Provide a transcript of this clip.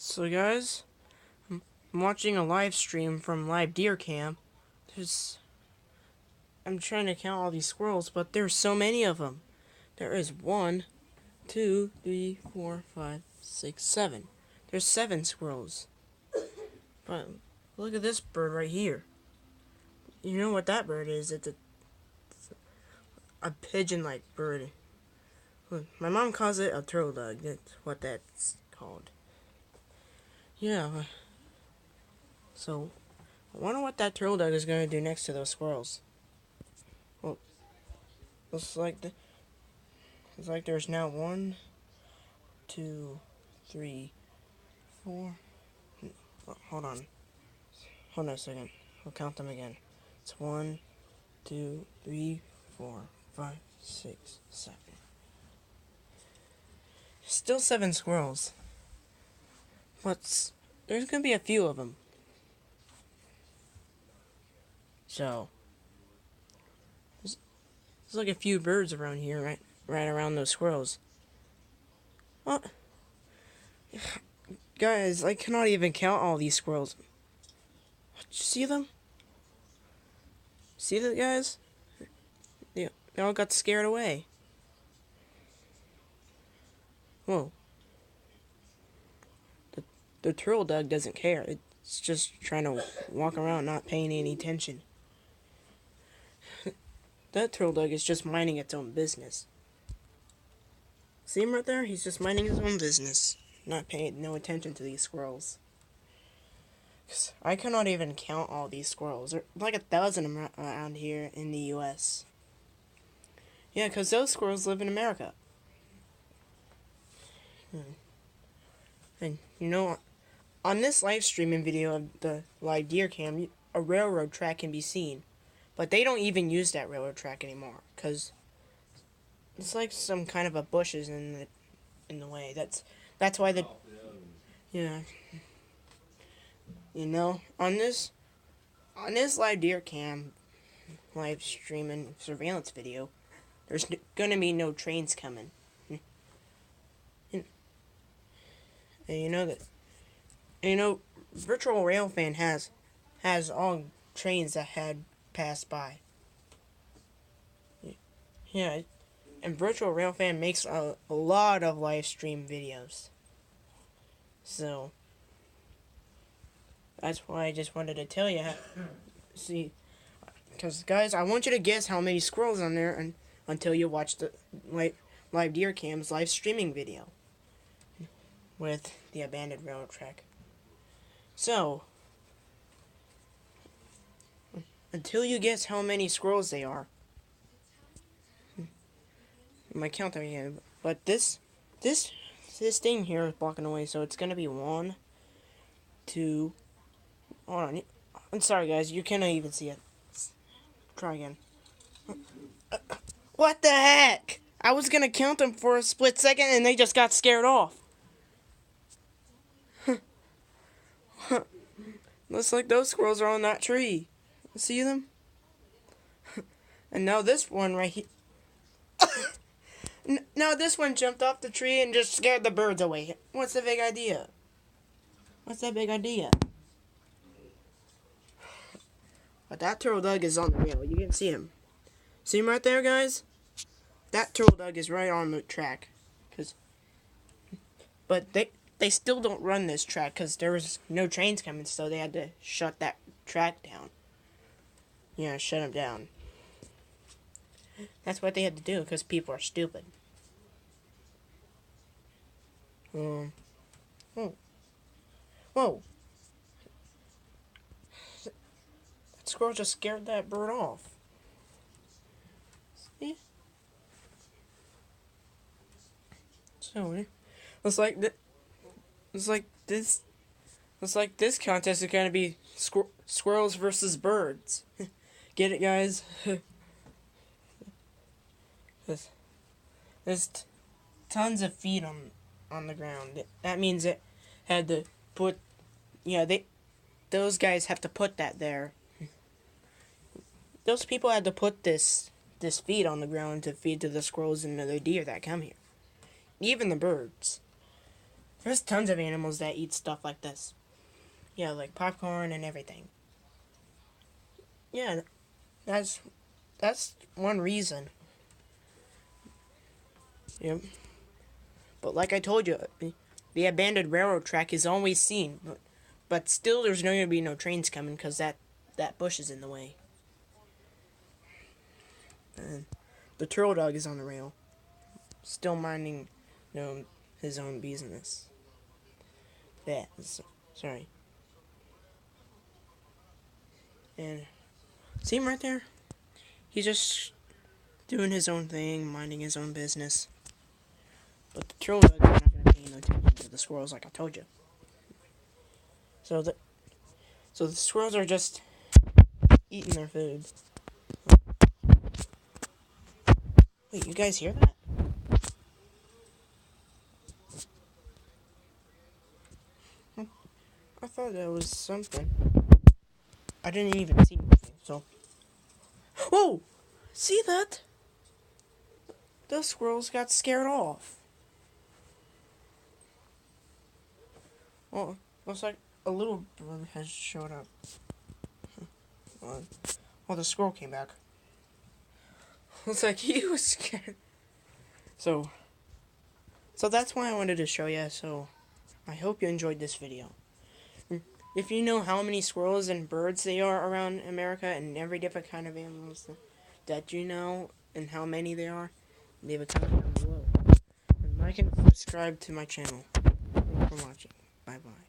So guys, I'm watching a live stream from Live Deer Cam. I'm trying to count all these squirrels, but there's so many of them. There is 1, 2, 3, 4, 5, 6, 7. There's 7 squirrels. But look at this bird right here. You know what that bird is? It's a pigeon-like bird. My mom calls it a turtle dove. That's what that's called. Yeah. So, I wonder what that turtle dove is going to do next to those squirrels. Well, looks like there's now 1, 2, 3, 4. Hold on a second. I'll count them again. It's 1, 2, 3, 4, 5, 6, 7. Still 7 squirrels. But there's gonna be a few of them. So there's like a few birds around here, right around those squirrels. What? Guys, I cannot even count all these squirrels. Did you see them? See that, guys? They all got scared away. Whoa. The turtle dove doesn't care. It's just trying to walk around, not paying any attention. That turtle dove is just minding its own business. See him right there? He's just minding his own business, not paying no attention to these squirrels. I cannot even count all these squirrels. There's like 1,000 around here in the U.S. Yeah, because those squirrels live in America. And you know, on this live streaming video of the live deer cam, a railroad track can be seen. But they don't even use that railroad track anymore, because it's like some kind of a bushes in the way. That's why yeah. You know, on this live deer cam live streaming surveillance video, there's gonna be no trains coming. And you know, Virtual Railfan has all trains that had passed by. Yeah, and Virtual Railfan makes a lot of live stream videos. So that's why I just wanted to tell you. See, because guys, I want you to guess how many squirrels on there until you watch the live deer cam's live streaming video with the abandoned railroad track. So, until you guess how many squirrels they are, I might count them again. But this thing here is blocking away, so it's gonna be 1, 2. Hold on. I'm sorry, guys. You cannot even see it. Try again. What the heck? I was gonna count them for a split second, and they just got scared off. Looks like those squirrels are on that tree. See them? And now this one right here. Now this one jumped off the tree and just scared the birds away. What's the big idea? What's that big idea? But that turtle dove is on the rail. You can see him. See him right there, guys? That turtle dove is right on the track. But they still don't run this track because there was no trains coming, so they had to shut that track down. Yeah, shut them down. That's what they had to do because people are stupid. Whoa. Whoa. That squirrel just scared that bird off. See? So, looks like this contest is gonna be squirrels versus birds. Get it, guys? There's tons of feet on the ground. That means it had to put. Yeah, those guys have to put that there. Those people had to put this feed on the ground to feed to the squirrels and the deer that come here. Even the birds. There's tons of animals that eat stuff like this. Yeah, like popcorn and everything. Yeah, that's that's one reason. Yep. But like I told you, the abandoned railroad track is always seen. But still, there's not going to be no trains coming because that bush is in the way. And the turtle dog is on the rail, still minding, his own business. Yeah, sorry. And see him right there? He's just doing his own thing, minding his own business. But the turtle dog is not going to pay no attention to the squirrels, like I told you. So the squirrels are just eating their food. Wait, you guys hear that? I thought that was something. I didn't even see anything, so. Whoa! See that? The squirrels got scared off. Well, looks like a little bird has showed up. Well, the squirrel came back. Looks like he was scared. So that's why I wanted to show you. So I hope you enjoyed this video. If you know how many squirrels and birds there are around America and every different kind of animals that you know and how many there are, leave a comment down below. And like and subscribe to my channel. Thanks for watching. Bye bye.